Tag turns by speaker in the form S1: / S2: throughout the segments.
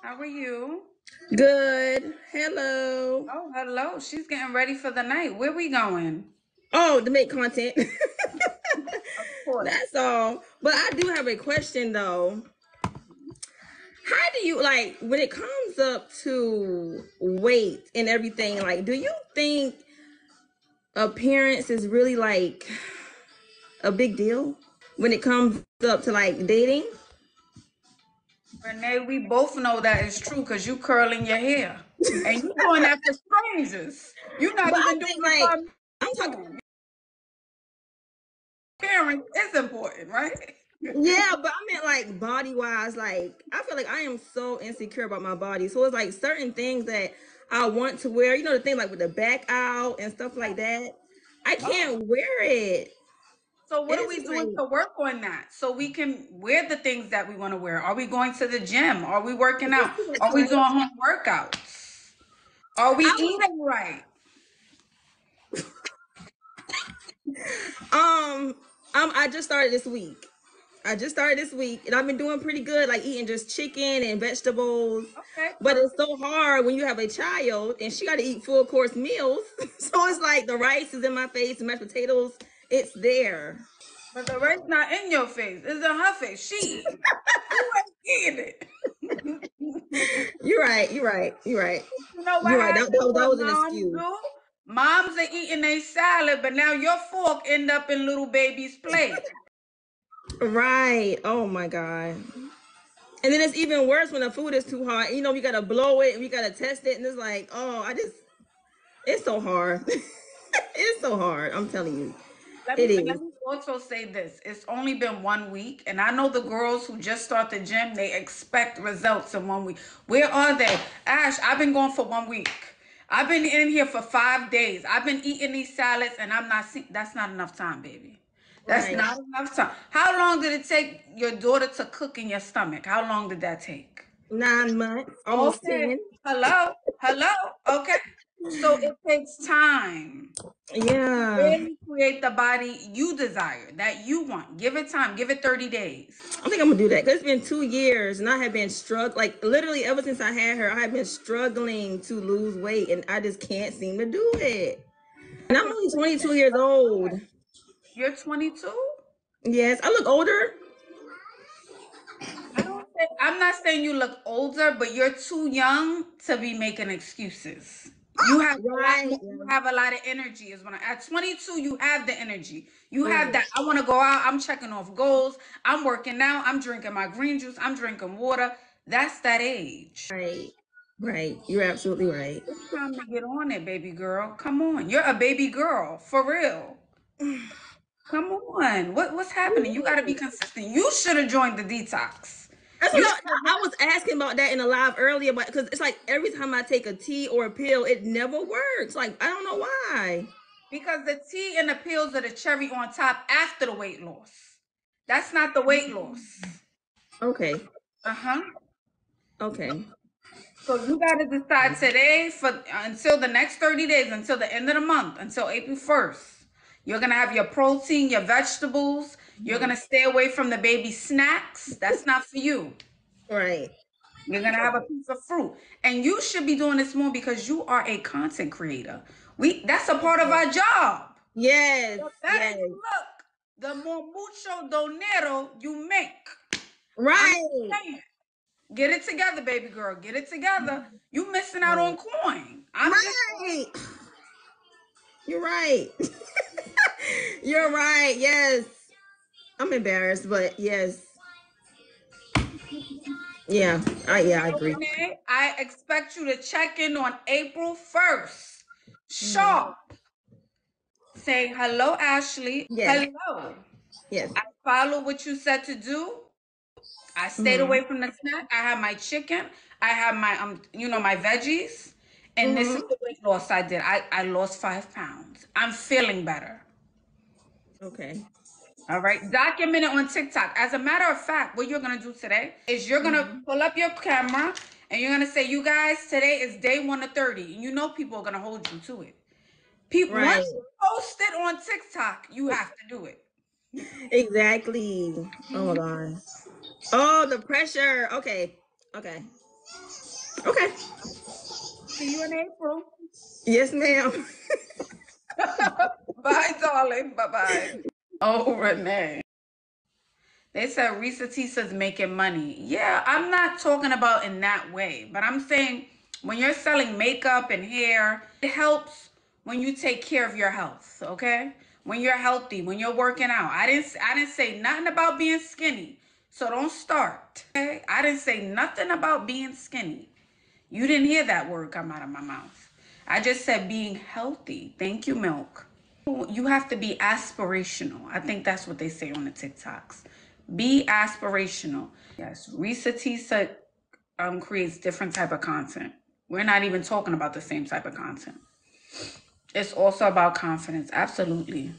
S1: How are you?
S2: Good. Hello.
S1: Oh, hello. She's getting ready for the night. Where we going?
S2: Oh, to make content.
S1: Of course.
S2: That's all. But I do have a question though. How do you like when it comes up to weight and everything? Like, do you think appearance is really like a big deal when it comes up to like dating?
S1: Renee, we both know that is true because you curling your hair. And you doing that for strangers. You're not
S2: But I
S1: even doing
S2: think
S1: it for
S2: like I'm
S1: a
S2: talking.
S1: man. Appearance is important, right?
S2: Yeah, but I meant like body wise, like I feel like I am so insecure about my body. So it's like certain things that I want to wear, the thing like with the back out and stuff like that. I
S1: Oh.
S2: can't wear it.
S1: So
S2: And
S1: what are
S2: it's
S1: we
S2: just
S1: doing
S2: like
S1: to work on that so we can wear the things that we want to wear? Are we going to the gym? Are we working out?
S2: it's too much
S1: Are we doing
S2: stress.
S1: home workouts? Are we
S2: I was
S1: eating right?
S2: um I just started this week. I just started this week and I've been doing pretty good, like eating just chicken and vegetables.
S1: Okay,
S2: But it's
S1: perfect.
S2: so hard when you have a child and she got to eat full course meals. So it's like the rice is in my face, the mashed potatoes, it's there.
S1: But the rice not in your face. It's in her face. She eating it. You ain't eating it.
S2: You're right. You're right. You're right.
S1: You know what
S2: You're right. That,
S1: happens?
S2: that, that
S1: What
S2: was an
S1: moms
S2: excuse.
S1: do? Moms are eating a salad, but now your fork end up in little baby's plate.
S2: Right. Oh my God. And then it's even worse when the food is too hot. We gotta blow it and we gotta test it, and it's like, oh, it's so hard. It's so hard. I'm telling you,
S1: Let
S2: it
S1: me
S2: is.
S1: let me also say this. It's only been 1 week, and I know the girls who just start the gym, they expect results in 1 week. Where are they? Ash, I've been going for 1 week. I've been in here for 5 days. I've been eating these salads, and I'm not seeing that's not enough time, baby. That's
S2: Right.
S1: not enough time. How long did it take your daughter to cook in your stomach? How long did that take?
S2: 9 months, almost
S1: Okay.
S2: 10.
S1: Hello. Hello. Okay. So it takes time to
S2: Yeah.
S1: really create the body you desire, that you want. Give it time. Give it 30 days.
S2: I think I'm gonna do that because it's been 2 years and I have been struggling. Like literally, ever since I had her, I have been struggling to lose weight, and I just can't seem to do it. And
S1: I
S2: I'm
S1: can
S2: only
S1: feel
S2: 22 years old.
S1: that. You're 22?
S2: Yes, I look older.
S1: I'm not saying you look older, but you're too young to be making excuses. You have a lot
S2: Right.
S1: more, you have a lot of energy is when at 22 you have the energy. You have
S2: Yeah.
S1: that I want to go out, I'm checking off goals, I'm working out, I'm drinking my green juice, I'm drinking water. That's that age.
S2: Right. Right. You're absolutely right.
S1: It's time to get on it, baby girl. Come on. You're a baby girl, for real. Come on. What's happening? You got to be consistent. You should have joined the detox.
S2: That's
S1: You
S2: what
S1: should have.
S2: I was asking about that in the live earlier, but because it's like every time I take a tea or a pill, it never works. Like I don't know why.
S1: Because the tea and the pills are the cherry on top after the weight loss. That's not the weight loss.
S2: Okay.
S1: Uh-huh.
S2: Okay.
S1: So you got to decide today for until the next 30 days, until the end of the month, until April 1st. You're going to have your protein, your vegetables. You're going to stay away from the baby snacks. That's not for you.
S2: Right.
S1: You're going to have a piece of fruit. And you should be doing this more because you are a content creator. That's a part of our job.
S2: Yes.
S1: The better
S2: Yes.
S1: you look, the more mucho dinero you make. I'm
S2: Right.
S1: just saying. Get it together, baby girl. Get it together. You missing out on
S2: Right.
S1: coin. I'm just
S2: Right. You're right. You're right. Yes. I'm embarrassed, but yes. Yeah, I agree.
S1: Renee, I expect you to check in on April 1st.
S2: Mhm.
S1: Sharp. Say hello, Ashley.
S2: Yes.
S1: Hello.
S2: Yes.
S1: I follow what you said to do. I stayed
S2: Hmm.
S1: away from the snack. I have my chicken. I have my my veggies. And this is
S2: Hmm.
S1: the weight loss I did. I lost 5 pounds. I'm feeling better.
S2: Okay.
S1: All right. Document it on TikTok. As a matter of fact, what you're gonna do today is you're gonna
S2: Hmm.
S1: pull up your camera and you're gonna say, you guys, today is day 1 of 30. And you know people are gonna hold you to it. People
S2: Right.
S1: once you post it on TikTok, you have to do it.
S2: Exactly. Oh my
S1: Mhm.
S2: God. Oh, the pressure. Okay. Okay. Okay.
S1: See you in April.
S2: Yes, ma'am.
S1: Bye, darling. Bye bye. Oh, Renee. They said Risa Tisa's making money. Yeah, I'm not talking about in that way, but I'm saying when you're selling makeup and hair, it helps when you take care of your health, okay? When you're healthy, when you're working out. I didn't say nothing about being skinny. So don't start. Okay? I didn't say nothing about being skinny. You didn't hear that word come out of my mouth. I just said being healthy. Thank you, Milk. You have to be aspirational. I think that's what they say on the TikToks. Be aspirational. Yes, Risa Tisa creates different type of content. We're not even talking about the same type of content. It's also about confidence. Absolutely.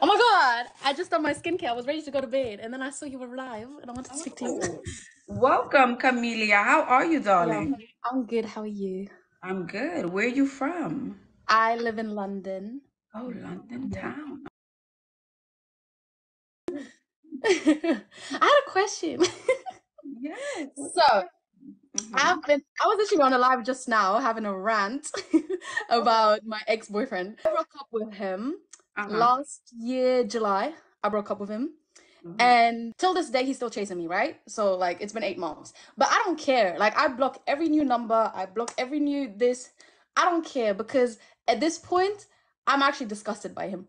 S3: Oh my god! I just done my skincare. I was ready to go to bed, and then I saw you were live, and I wanted to speak to you.
S1: Oh, welcome, Camelia. How are you, darling?
S3: Hello. I'm good. How are you?
S1: I'm good. Where are you from?
S3: I live in London.
S1: Oh, London town.
S3: I had a question.
S1: Yes.
S3: So
S1: Mhm.
S3: I was actually on a live just now having a rant about my ex-boyfriend. I broke up with him
S1: Uh-huh.
S3: last year, July. I broke up with him.
S1: Mhm.
S3: And till this day, he's still chasing me, right? So like it's been 8 months. But I don't care. Like I block every new number, I block every new this. I don't care because at this point, I'm actually disgusted by him.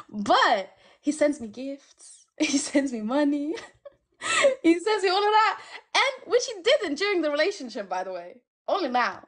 S3: But he sends me gifts, he sends me money, he sends me all of that. And which he didn't during the relationship, by the way. Only now.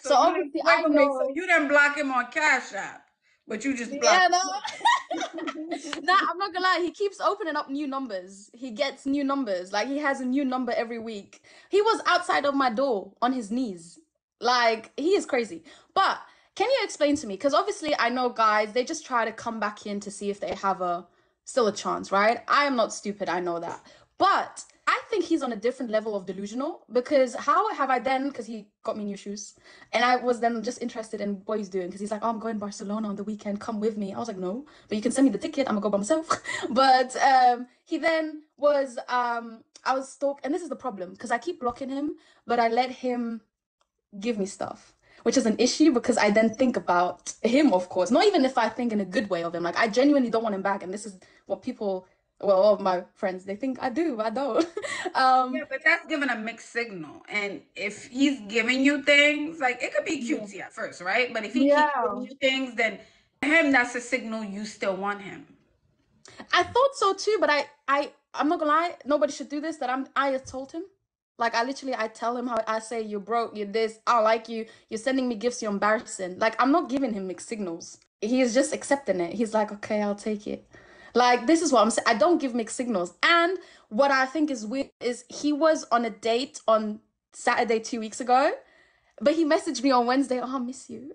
S1: So
S3: So
S1: you didn't
S3: obviously I
S1: wait. So
S3: know.
S1: you didn't block him on Cash App, but you just blocked
S3: Yeah, no.
S1: him.
S3: Nah, I'm not gonna lie. He keeps opening up new numbers. He gets new numbers. Like he has a new number every week. He was outside of my door on his knees. Like he is crazy. But can you explain to me? Because obviously I know guys, they just try to come back in to see if they have a still a chance, right? I am not stupid. I know that. But I think he's on a different level of delusional because how have I then, because he got me new shoes, and I was then just interested in what he's doing because he's like, oh, I'm going to Barcelona on the weekend, come with me. I was like, no, but you can send me the ticket, I'm gonna go by myself. But he then was, I was stalked, and this is the problem because I keep blocking him, but I let him give me stuff. Which is an issue because I then think about him, of course. Not even if I think in a good way of him. Like I genuinely don't want him back, and this is what people, well, all of my friends, they think I do. I don't.
S1: Yeah, but that's giving a mixed signal. And if he's giving you things, like it could be
S3: Yeah.
S1: cutesy at first, right? But if he keeps
S3: Yeah.
S1: giving you things, then him, that's a signal you still want him.
S3: I thought so too, but I'm not gonna lie, nobody should do this. That I told him. Like I literally I tell him how I say you're broke, you're this, I like you, you're sending me gifts, you're embarrassing. Like I'm not giving him mixed signals. He is just accepting it. He's like, okay, I'll take it. Like this is what I'm saying. I don't give mixed signals. And what I think is weird is he was on a date on Saturday 2 weeks ago, but he messaged me on Wednesday, oh, I miss you.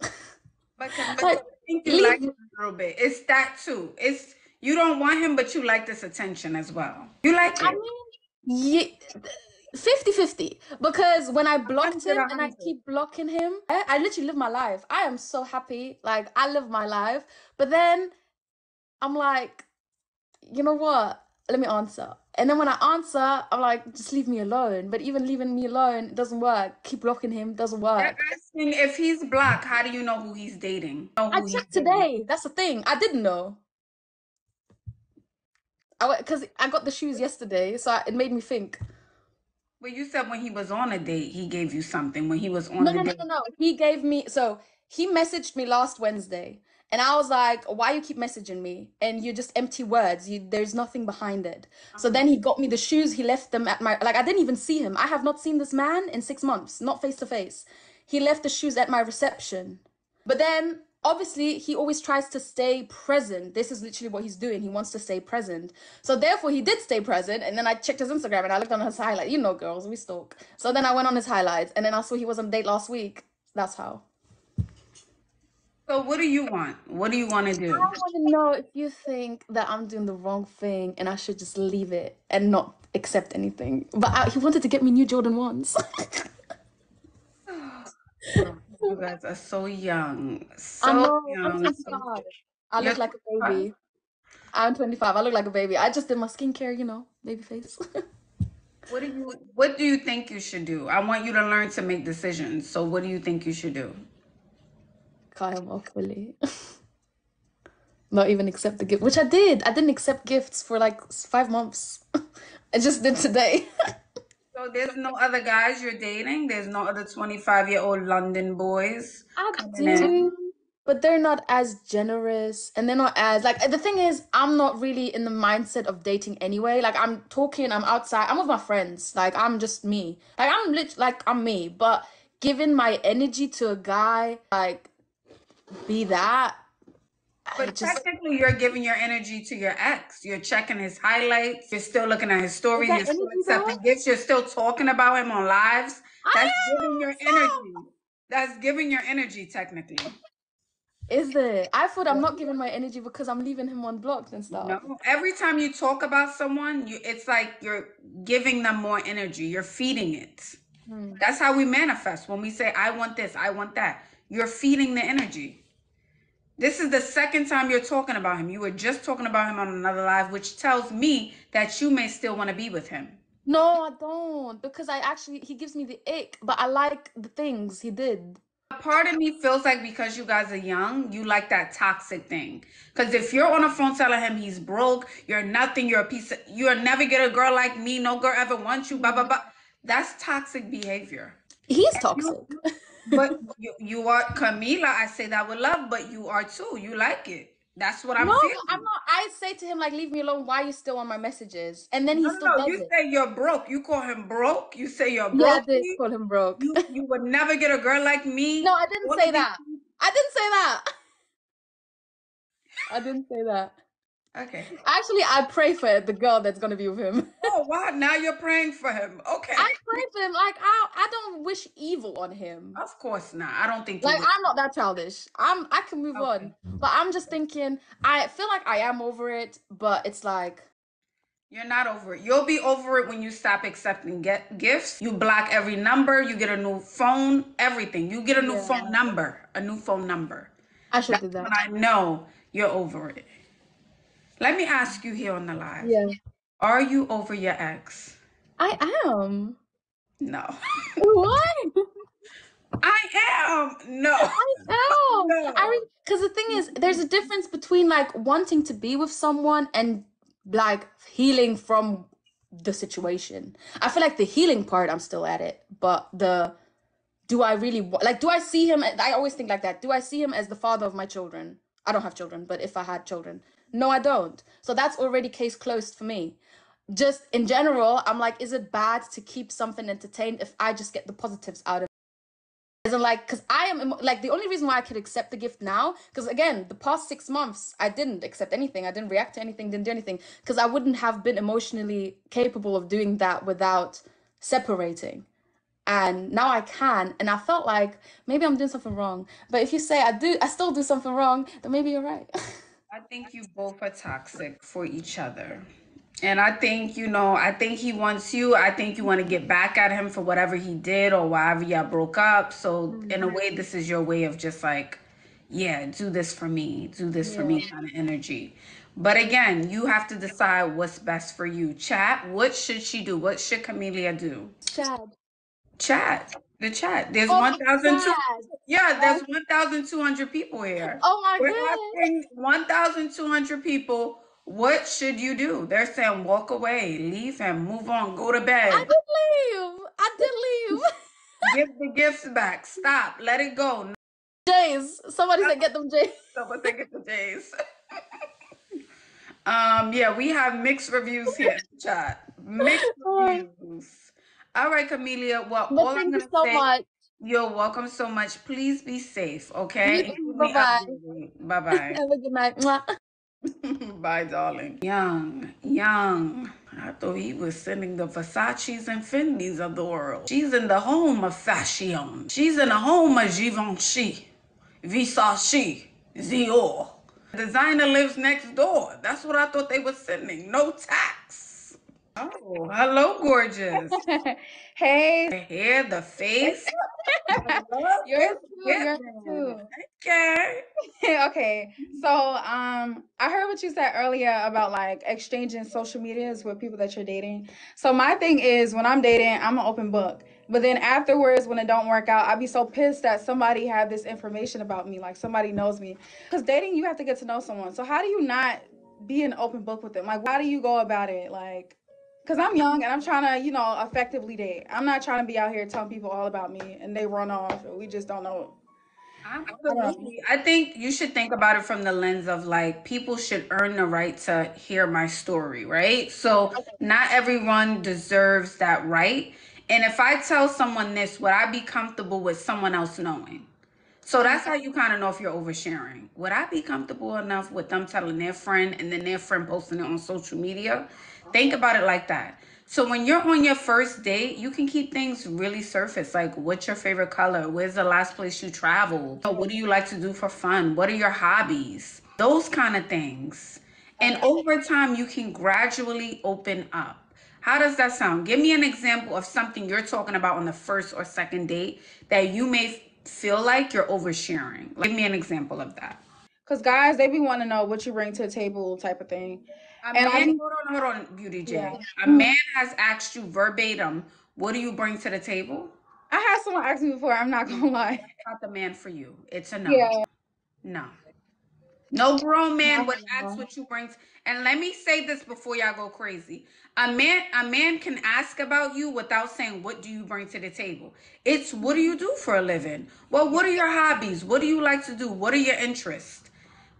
S1: But Camilla,
S3: Like
S1: I think you like
S3: leave.
S1: him a little bit. It's that too. It's you don't want him, but you like this attention as well. You like
S3: I
S1: it.
S3: mean, yeah, 50-50. Because when I blocked
S1: 100,
S3: him
S1: a
S3: and I
S1: 100.
S3: keep blocking him, I literally live my life. I am so happy. Like, I live my life. But then I'm like, you know what? Let me answer. And then when I answer, I'm like, just leave me alone. But even leaving me alone, it doesn't work. Keep blocking him, doesn't
S1: They're
S3: work.
S1: asking if he's black, how do you know who he's dating? Know
S3: I
S1: who he's
S3: checked
S1: dating.
S3: today. That's the thing. I didn't know. Because I got the shoes yesterday, so it made me think.
S1: Well, you said when he was on a date, he gave you something. When he was on
S3: No,
S1: the
S3: no, no,
S1: date.
S3: no, no. He gave me, so he messaged me last Wednesday, and I was like, why you keep messaging me? And you're just empty words. There's nothing behind it. So
S1: Uh-huh.
S3: then he got me the shoes. He left them at my, like, I didn't even see him. I have not seen this man in 6 months, not face to face. He left the shoes at my reception. But then obviously he always tries to stay present. This is literally what he's doing. He wants to stay present. So therefore he did stay present. And then I checked his Instagram and I looked on his highlight. You know, girls, we stalk. So then I went on his highlights and then I saw he was on a date last week. That's how.
S1: So what do you want? What do you want to
S3: I
S1: do?
S3: want to know if you think that I'm doing the wrong thing and I should just leave it and not accept anything. But he wanted to get me new Jordan 1s.
S1: You guys are so young.
S3: I
S1: So
S3: know. I'm
S1: young. So
S3: 25. I
S1: you're
S3: look like a
S1: 25?
S3: baby. I'm 25. I look like a baby. I just did my skincare, baby face.
S1: What do you think you should do? I want you to learn to make decisions. So what do you think you should do?
S3: Cut him off fully. Not even accept the gift, which I did. I didn't accept gifts for like 5 months. I just did today.
S1: So there's no other guys you're dating? There's no other 25-year-old London boys
S3: I
S1: coming in?
S3: do, but they're not as generous, and they're not as like the thing is, I'm not really in the mindset of dating anyway. Like I'm talking, I'm outside, I'm with my friends. Like I'm just me. Like I'm me. But giving my energy to a guy, like be that, I
S1: But
S3: just
S1: technically, you're giving your energy to your ex. You're checking his highlights. You're still looking at his
S3: is
S1: stories.
S3: that
S1: You're still
S3: energy though?
S1: accepting gifts. You're still talking about him on lives.
S3: I
S1: That's giving your
S3: am. Stop.
S1: energy. That's giving your energy, technically.
S3: Is it? I thought I'm not giving my energy because I'm leaving him unblocked and stuff.
S1: No, every time you talk about someone, it's like you're giving them more energy. You're feeding it.
S3: Hmm.
S1: That's how we manifest. When we say, I want this, I want that, you're feeding the energy. This is the second time you're talking about him. You were just talking about him on another live, which tells me that you may still want to be with him.
S3: No, I don't, because he gives me the ick, but I like the things he did.
S1: Part of me feels like because you guys are young, you like that toxic thing. Because if you're on a phone telling him he's broke, you're nothing, you're a piece of, you'll never get a girl like me, no girl ever wants you, blah, blah, blah. That's toxic behavior.
S3: He's toxic.
S1: But you are, Camila, I say that with love, but you are too. You like it. That's what I'm
S3: No,
S1: feeling.
S3: I'm not. I say to him, like, leave me alone. Why are you still on my messages? And then he still
S1: No,
S3: does
S1: you
S3: it.
S1: say you're broke. You call him broke. You say you're
S3: Yeah, I
S1: broke.
S3: did call him broke.
S1: You would never get a girl like me.
S3: No, I didn't
S1: All
S3: say
S1: of these-
S3: that. I didn't say that. I didn't say that.
S1: Okay.
S3: Actually, I pray for the girl that's gonna be with him.
S1: Oh, wow. Now you're praying for him. Okay.
S3: I pray for him. Like, I don't wish evil on him.
S1: Of course not. I don't think you
S3: Like,
S1: would.
S3: I'm not that childish. I can move on. But I'm just thinking, I feel like I am over it, but it's like,
S1: You're not over it. You'll be over it when you stop accepting gifts. You block every number. You get a new phone, everything. You get a new phone number. A new phone number.
S3: I should do
S1: When
S3: that.
S1: I know you're over it. Let me ask you here on the live.
S3: Yeah.
S1: Are you over your ex?
S3: I am.
S1: No.
S3: Why?
S1: I am. No.
S3: No.
S1: No.
S3: Because the thing is, there's a difference between like wanting to be with someone and like healing from the situation. I feel like the healing part, I'm still at it, but do I really like? Do I see him? I always think like that. Do I see him as the father of my children? I don't have children, but if I had children, no, I don't. So that's already case closed for me. Just in general, I'm like, is it bad to keep something entertained if I just get the positives out of it? As in, like, because I am like the only reason why I could accept the gift now, because again, the past 6 months I didn't accept anything, I didn't react to anything, didn't do anything, because I wouldn't have been emotionally capable of doing that without separating. And now I can, and I felt like maybe I'm doing something wrong. But if you say I still do something wrong, then maybe you're right.
S1: I think you both are toxic for each other. And I think, I think he wants you. I think you want to get back at him for whatever he did or whatever y'all broke up. So in a way, this is your way of just like, yeah, do this for me, do this for me kind of energy. But again, you have to decide what's best for you. Chat, what should she do? What should Camellia do?
S3: Chad.
S1: Chat, the chat. There's
S3: Oh,
S1: 1,002.
S3: Chad.
S1: Yeah, there's 1,200 people here.
S3: Oh my
S1: We're
S3: goodness.
S1: asking 1,200 people, what should you do? They're saying walk away, leave him, move on, go to
S3: I
S1: bed,
S3: did leave. I did leave.
S1: give the gifts back, stop, let it go.
S3: Jays. Somebody said get them Jays.
S1: Someone take it to days. Yeah, we have mixed reviews here, chat. Mixed reviews. All right, Camellia. Well,
S3: But
S1: all I'm
S3: thank you
S1: gonna
S3: so
S1: say,
S3: much.
S1: you're welcome so much. Please be safe, okay?
S3: You
S1: And
S3: too.
S1: keep me
S3: Bye-bye.
S1: updated. Bye-bye.
S3: Have a good night. Mwah.
S1: Bye, darling. Young. I thought he was sending the Versace's and Fendi's of the world. She's in the home of fashion. She's in the home of Givenchy, Versace, Dior. Designer lives next door. That's what I thought they were sending. No tax. Oh, hello, gorgeous.
S3: Hey.
S1: The hair, the face.
S3: Yours too.
S1: Yeah.
S3: Yours too.
S1: Okay.
S3: Okay.
S4: So, I heard what you said earlier about like exchanging social medias with people that you're dating. So my thing is when I'm dating, I'm an open book. But then afterwards, when it don't work out, I'd be so pissed that somebody had this information about me, like somebody knows me. Because dating, you have to get to know someone. So how do you not be an open book with them? Like, how do you go about it? Like, because I'm young and I'm trying to, effectively date. I'm not trying to be out here telling people all about me and they run off and we just don't know. I don't know.
S1: Absolutely. I think you should think about it from the lens of like people should earn the right to hear my story, right? So not everyone deserves that right. And if I tell someone this, would I be comfortable with someone else knowing? So that's how you kind of know if you're oversharing. Would I be comfortable enough with them telling their friend and then their friend posting it on social media? Think about it like that. So when you're on your first date, you can keep things really surface. Like, what's your favorite color? Where's the last place you traveled? What do you like to do for fun? What are your hobbies? Those kind of things. And over time, you can gradually open up. How does that sound? Give me an example of something you're talking about on the first or second date that you may feel like you're oversharing. Give me an example of that.
S4: Because guys, they be wanting to know what you bring to the table type of thing.
S1: A
S4: And I
S1: man,
S4: be,
S1: hold on, Beauty
S4: yeah.
S1: J. A man has asked you verbatim, what do you bring to the table?
S4: I had someone ask me before, I'm not gonna lie.
S1: Not the man for you. It's a no.
S4: Yeah.
S1: No. No grown man
S4: Not
S1: would ask what you bring. And let me say this before y'all go crazy. A man can ask about you without saying what do you bring to the table. It's what do you do for a living? Well, what are your hobbies? What do you like to do? What are your interests?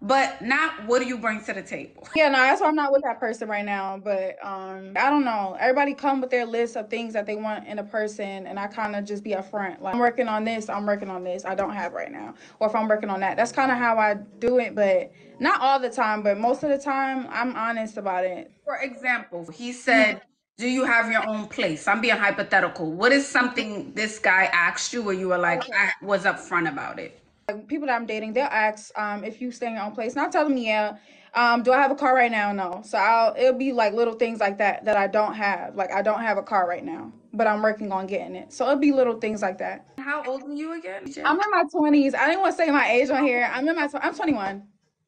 S1: But not what do you bring to the table.
S4: Yeah, no, that's why I'm not with that person right now. But I don't know. Everybody come with their list of things that they want in a person, and I kind of just be upfront. Like I'm working on this, I'm working on this. I don't have right now, or if I'm working on that. That's kind of how I do it, but not all the time. But most of the time, I'm honest about it.
S1: For example, he said, do you have your own place? I'm being hypothetical. What is something this guy asked you where you were like, I was upfront about it?
S4: Like people that I'm dating, they'll ask if you stay in your own place, and I'll tell them yeah. Do I have a car right now? No. So it'll be like little things like that that I don't have. Like I don't have a car right now, but I'm working on getting it. So it'll be little things like that.
S1: How old are you again?
S4: I'm in my 20s. I didn't want to say my age on here. I'm 21.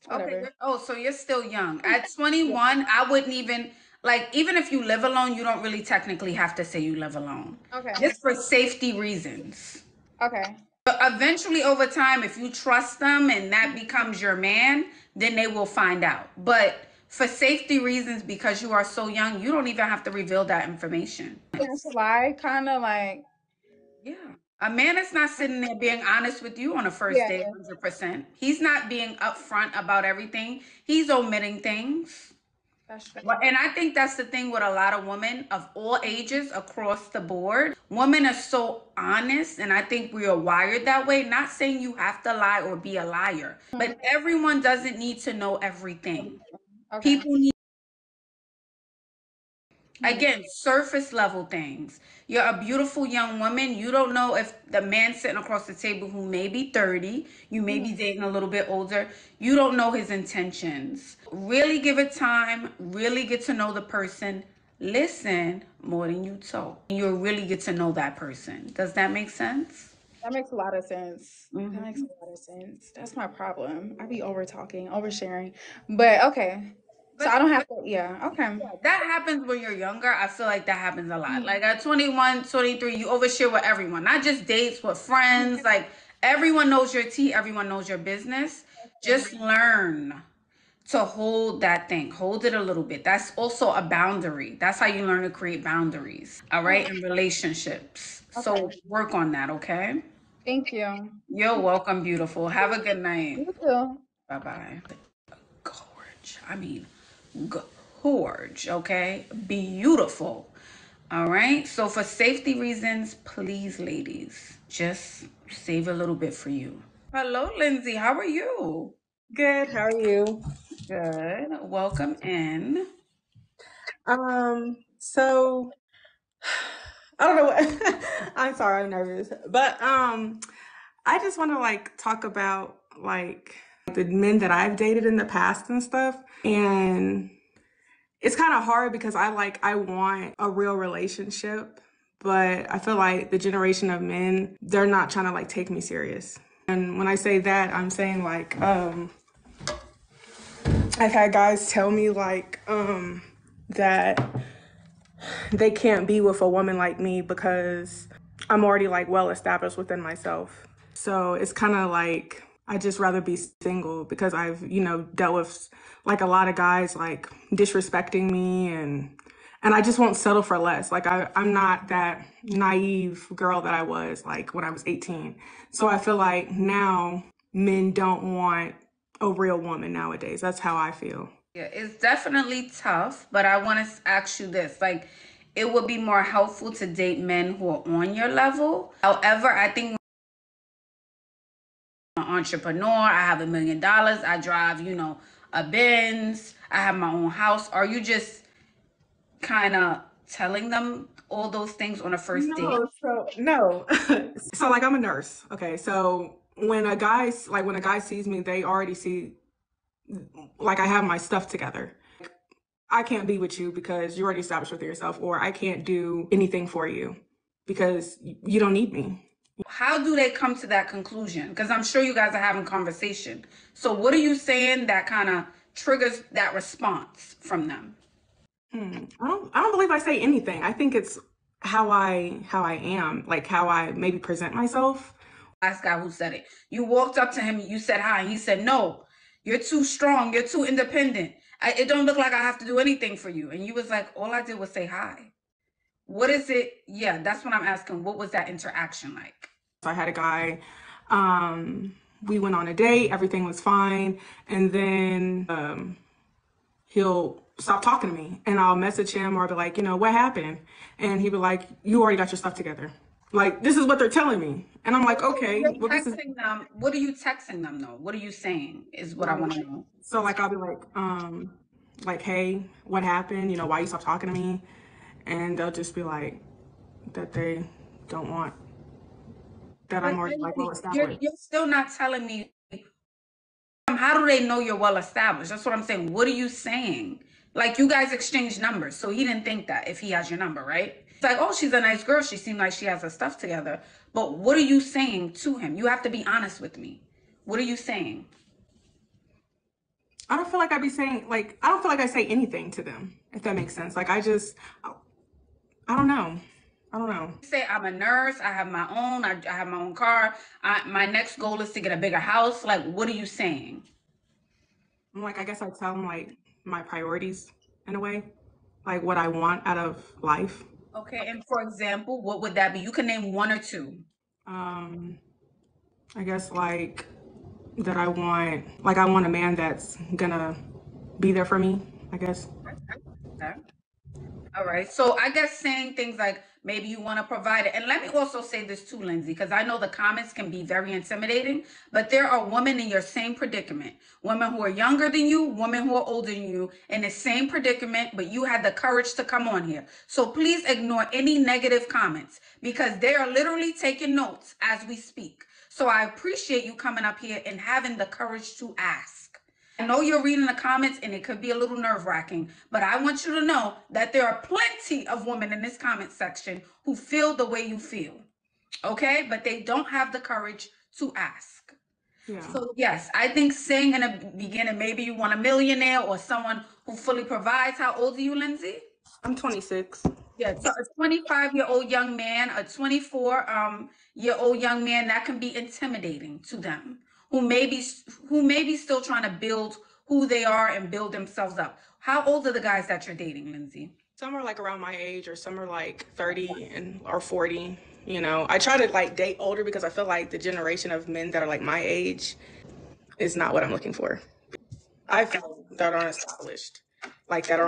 S1: Okay.
S4: Whatever.
S1: Oh, so you're still young. At 21, I wouldn't even like even if you live alone, you don't really technically have to say you live alone.
S4: Okay.
S1: Just for safety reasons.
S4: Okay.
S1: But eventually over time, if you trust them and that becomes your man, then they will find out. But for safety reasons, because you are so young, you don't even have to reveal that information.
S4: That's a lie, kind of like.
S1: Yeah. A man is not sitting there being honest with you on a first
S4: Yeah.
S1: date 100%. He's not being upfront about everything. He's omitting things.
S4: That's true.
S1: And I think that's the thing with a lot of women of all ages across the board. Women are so honest, and I think we are wired that way. Not saying you have to lie or be a liar, but everyone doesn't need to know everything.
S4: Okay.
S1: People need, again, surface level things. You're a beautiful young woman. You don't know if the man sitting across the table who may be 30, you may be dating a little bit older, you don't know his intentions. Really give it time, really get to know the person. Listen more than you talk. You'll really get to know that person. Does that make sense?
S4: That makes a lot of sense. That makes a lot of sense. That's my problem. I be over talking, oversharing. But okay. So I don't have to, yeah, okay.
S1: That happens when you're younger. I feel like that happens a lot. Like at 21, 23, you overshare with everyone, not just dates, with friends. Like everyone knows your tea, everyone knows your business. Just learn to hold that thing, hold it a little bit. That's also a boundary. That's how you learn to create boundaries, all right, in relationships. So work on that, okay?
S4: Thank you.
S1: You're welcome, beautiful. Have a good night.
S4: You too.
S1: Bye bye. Gorge. I mean, gorge, okay? Beautiful. All right. So, for safety reasons, please, ladies, just save a little bit for you. Hello, Lindsay. How are you?
S5: Good, how are you?
S1: Good. Welcome in.
S5: So I don't know what I'm sorry, I'm nervous. But I just want to like talk about like the men that I've dated in the past and stuff. And it's kind of hard because I want a real relationship, but I feel like the generation of men, they're not trying to like take me serious. And when I say that, I'm saying like I've had guys tell me like that they can't be with a woman like me because I'm already like well established within myself. So it's kind of like I just rather be single because I've, dealt with like a lot of guys like disrespecting me and I just won't settle for less. Like I'm not that naive girl that I was like when I was 18. So I feel like now men don't want a real woman nowadays. That's how I feel.
S1: Yeah, it's definitely tough, but I want to ask you this. Like, it would be more helpful to date men who are on your level. However, I think I'm an entrepreneur, I have $1 million, I drive, a Benz, I have my own house. Are you just kind of telling them all those things on a first date?
S5: No. So like I'm a nurse. Okay. So when a guy sees me, they already see like I have my stuff together. I can't be with you because you're already established with yourself, or I can't do anything for you because you don't need me.
S1: How do they come to that conclusion? Because I'm sure you guys are having conversation. So what are you saying that kind of triggers that response from them?
S5: I don't believe I say anything. I think it's how I am, like how I maybe present myself.
S1: Last guy who said it. You walked up to him, you said hi, and he said, "No, you're too strong, you're too independent. It don't look like I have to do anything for you." And you was like, "All I did was say hi." What is it? Yeah, that's what I'm asking. What was that interaction like?
S5: So I had a guy, we went on a date, everything was fine, and then he'll stop talking to me and I'll message him or I'll be like, what happened? And he'll be like, you already got your stuff together. Like, this is what they're telling me. And I'm like, okay.
S1: You're
S5: Well,
S1: texting them. What are you texting them though? What are you saying is what I want to know.
S5: So like, I'll be like, hey, what happened? Why you stop talking to me? And they'll just be like, that they don't want, that I'm already like well established.
S1: You're still not telling me. How do they know you're well established? That's what I'm saying. What are you saying? Like, you guys exchanged numbers, so he didn't think that if he has your number, right? It's like, oh, she's a nice girl. She seemed like she has her stuff together. But what are you saying to him? You have to be honest with me. What are you saying?
S5: I don't feel like I don't feel like I say anything to them, if that makes sense. Like, I don't know. I don't know.
S1: Say, I'm a nurse. I have my own. I have my own car. My next goal is to get a bigger house. Like, what are you saying?
S5: I'm like, I guess I tell them like my priorities in a way, like what I want out of life.
S1: Okay, and for example, what would that be? You can name one or two.
S5: I guess like that I want a man that's gonna be there for me, I guess.
S1: Okay. All right. So I guess saying things like maybe you want to provide it. And let me also say this too, Lindsay, because I know the comments can be very intimidating, but there are women in your same predicament. Women who are younger than you, women who are older than you in the same predicament, but you had the courage to come on here. So please ignore any negative comments because they are literally taking notes as we speak. So I appreciate you coming up here and having the courage to ask. I know you're reading the comments and it could be a little nerve-wracking, but I want you to know that there are plenty of women in this comment section who feel the way you feel, okay? But they don't have the courage to ask.
S5: Yeah.
S1: So yes, I think saying in the beginning, maybe you want a millionaire or someone who fully provides. How old are you, Lindsay?
S5: I'm 26.
S1: Yeah, so a 25-year-old young man, a 24-year-old young man, that can be intimidating to them, who may be still trying to build who they are and build themselves up. How old are the guys that you're dating, Lindsay?
S5: Some are like around my age, or some are like 30 or 40. I try to like date older because I feel like the generation of men that are like my age is not what I'm looking for. I feel that aren't established, like they're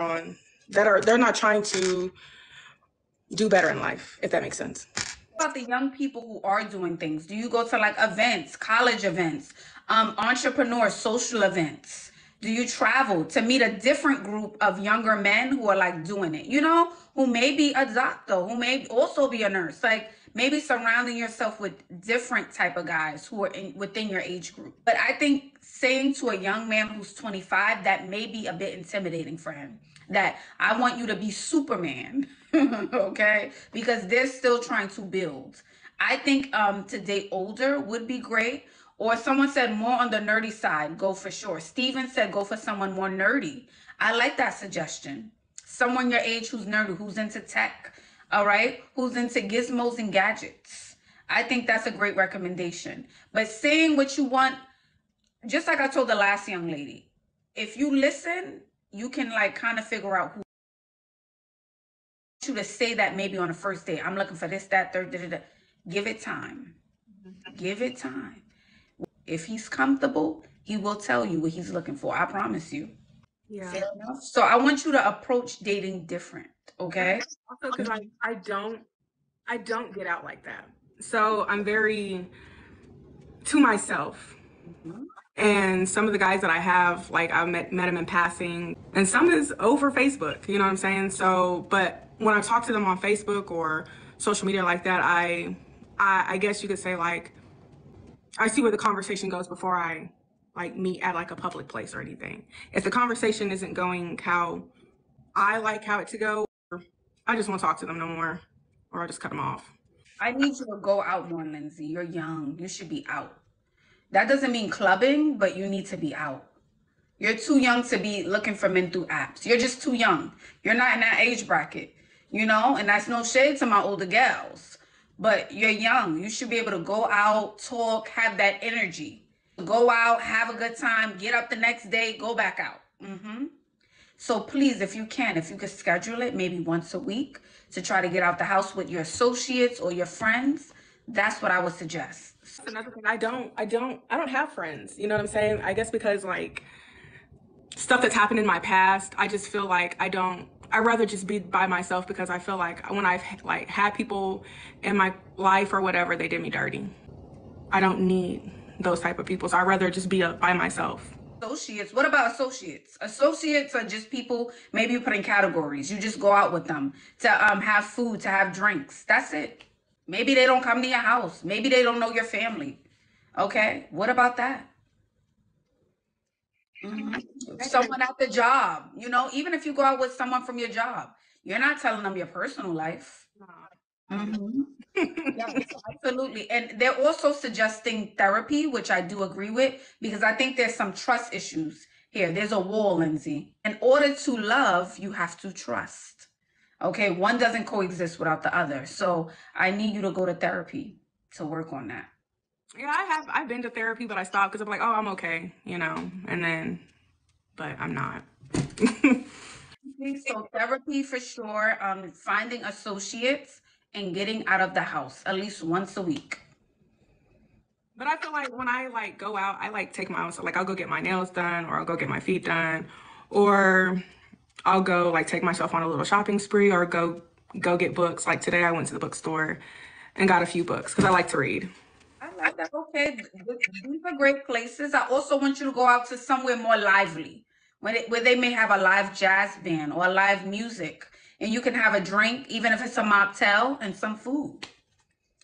S5: not trying to do better in life, if that makes sense.
S1: About the young people who are doing things? Do you go to like events, college events, entrepreneurs, social events? Do you travel to meet a different group of younger men who are like doing it, who may be a doctor, who may also be a nurse, like maybe surrounding yourself with different type of guys who are within your age group? But I think saying to a young man who's 25, that may be a bit intimidating for him, that I want you to be Superman, okay? Because they're still trying to build. I think to date older would be great, Or someone said more on the nerdy side, go for sure. Steven said go for someone more nerdy. I like that suggestion. Someone your age who's nerdy, who's into tech, all right? Who's into gizmos and gadgets. I think that's a great recommendation. But saying what you want, just like I told the last young lady, if you listen, you can like kind of figure out who you to say that maybe on the first date. I'm looking for this, that, third, da, da, da. Give it time. Give it time. If he's comfortable, he will tell you what he's looking for. I promise you.
S5: Yeah.
S1: Fair enough. So I want you to approach dating different, okay?
S5: Also, because I don't get out like that. So I'm very to myself. And some of the guys that I have, like I met them in passing, and some is over Facebook, you know what I'm saying? So, but when I talk to them on Facebook or social media like that, I guess you could say like, I see where the conversation goes before I like meet at like a public place or anything. If the conversation isn't going how I like how it to go, I just won't talk to them no more, or I'll just cut them off.
S1: I need you to go out more, Lindsay. You're young. You should be out. That doesn't mean clubbing, but you need to be out. You're too young to be looking for men through apps. You're just too young. You're not in that age bracket, you know? And that's no shade to my older gals. But you're young. You should be able to go out, talk, have that energy. Go out, have a good time, get up the next day, go back out. So please, if you could schedule it maybe once a week to try to get out the house with your associates or your friends, that's what I would suggest.
S5: That's another thing. I don't have friends. You know what I'm saying? I guess because like stuff that's happened in my past, I just feel like I'd rather just be by myself, because I feel like when I've like had people in my life or whatever, they did me dirty. I don't need those type of people. So I'd rather just be by myself.
S1: Associates, what about associates? Associates are just people, maybe you put in categories. You just go out with them to have food, to have drinks. That's it. Maybe they don't come to your house. Maybe they don't know your family. Okay, what about that? Someone at the job, you know, even if you go out with someone from your job, you're not telling them your personal life. Yes, absolutely. And they're also suggesting therapy, which I do agree with, because I think there's some trust issues here. There's a wall, Lindsay. In order to love, you have to trust. Okay, one doesn't coexist without the other. So I need you to go to therapy to work on that.
S5: Yeah, I've been to therapy, but I stopped because I'm like, oh, I'm okay, you know, but I'm not.
S1: So therapy for sure. Finding associates and getting out of the house at least once a week.
S5: But I feel like when I like go out, I like take my own, so like I'll go get my nails done, or I'll go get my feet done, or I'll go like take myself on a little shopping spree, or go get books. Like today I went to the bookstore and got a few books because I like to read.
S1: I like that. Okay, these are great places. I also want you to go out to somewhere more lively, where they may have a live jazz band or live music, and you can have a drink, even if it's a mocktail, and some food.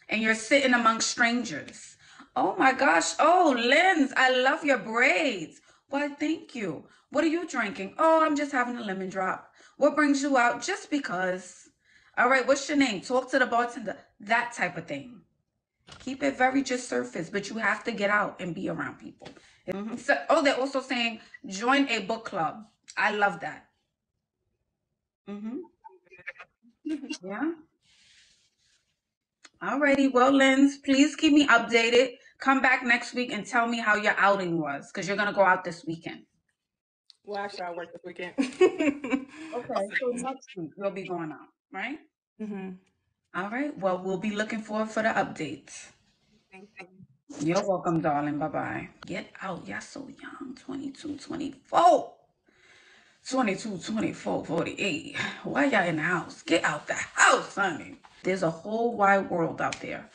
S1: And you're sitting among strangers. Oh my gosh. Oh, Linz, I love your braids. Why, thank you. What are you drinking? Oh, I'm just having a lemon drop. What brings you out? Just because. All right, what's your name? Talk to the bartender. That type of thing. Keep it very just surface, but you have to get out and be around people. So, oh, they're also saying join a book club. I love that. Yeah. Alrighty. Well, Linz, please keep me updated. Come back next week and tell me how your outing was, because you're going to go out this weekend.
S5: Well, actually, I work this weekend.
S1: Okay, so next week you'll be going out, right? All right. Well, we'll be looking forward for the updates.
S5: Thank you.
S1: You're welcome, darling. Bye-bye. Get out. Y'all so young. 22, 24. 22, 24, 48. Why y'all in the house? Get out the house, honey. There's a whole wide world out there.